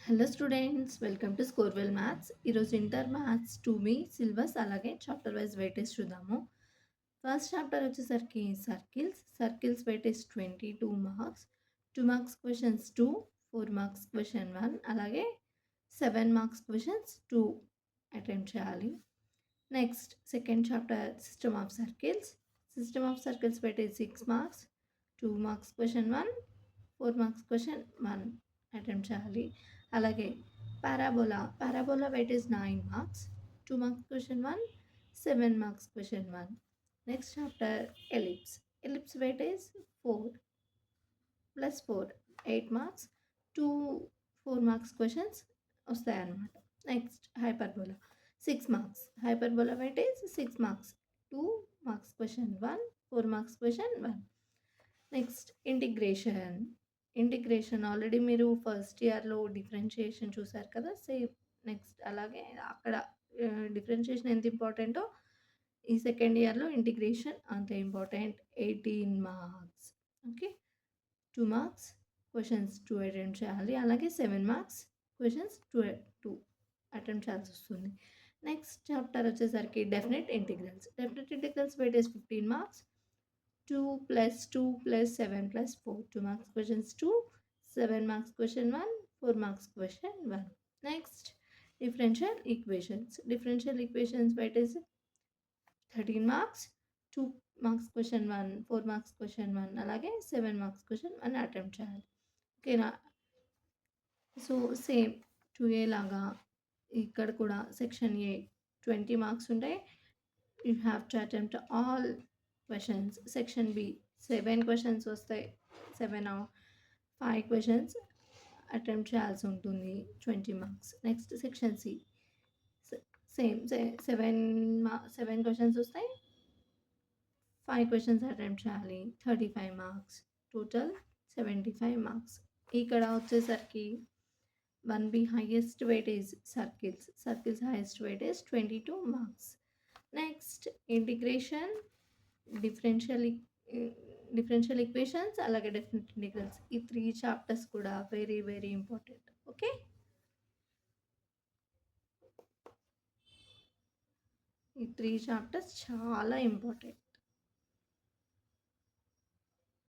Hello students, welcome to Scorewell maths. ఈరోజు inter maths 2B syllabus అలాగే chapter wise weightage చూద్దాము. First chapter వచ్చేసరికి circles. Circles weightage 22 marks. 2 marks questions 2, 4 marks question 1, అలాగే 7 marks questions 2 attempt చేయాలి. Next second chapter system of circles. System of circles weightage 6 marks. 2 marks question 1, 4 marks question 1 attempt చేయాలి. అలాగే parabola weightage 9 marks. 2 marks question 1, 7 marks question 1. Next chapter ellipse weightage 4 plus 4 8 marks. 2 4 marks questions వస్తాయన్నమాట. Next hyperbola 6 marks. Hyperbola weightage 6 marks. 2 marks question 1, 4 marks question 1. Next integration already మీరు first ఇయర్లో differentiation చూసారు కదా, same next అలాగే అక్కడ differentiation ఎంత ఇంపార్టెంటో ఈ సెకండ్ ఇయర్లో ఇంటిగ్రేషన్ అంతే important. 18 marks. Okay, 2 marks questions 2 attempt చేయాలి. అలాగే 7 మార్క్స్ క్వశ్చన్స్ 2 అటెంప్ట్ చేయాల్సి వస్తుంది. నెక్స్ట్ చాప్టర్ వచ్చేసరికి definite integrals weightage 15 marks. 2 plus 2 plus 7 plus 4. 2 marks questions 2, 7 marks question 1, 4 marks question 1. Next, differential equations weightage 13 marks. 2 marks question 1, 4 marks question 1, అలాగే 7 marks question 1 attempt చేయాలి. ఓకేనా? So same 2A లాగా ఇక్కడ కూడా section A 20 marks ఉంటాయి. You have to attempt all questions. Section B 7 questions వస్తాయి. 5 questions attempt చేయాల్సి ఉంటుంది, 20 marks. Next section C same 7 questions వస్తాయి. 5 క్వశ్చన్స్ అటెంప్ట్ చేయాలి, 35 మార్క్స్. Total 75 marks. ఇక్కడ వచ్చేసరికి 1B highest weightage circles highest weightage 22 marks. Next integration, differential equations అలాగే definite integrals. ఈ 3 chapters కూడా వెరీ వెరీ ఇంపార్టెంట్. ఓకే, ఈ 3 చాప్టర్స్ చాలా ఇంపార్టెంట్.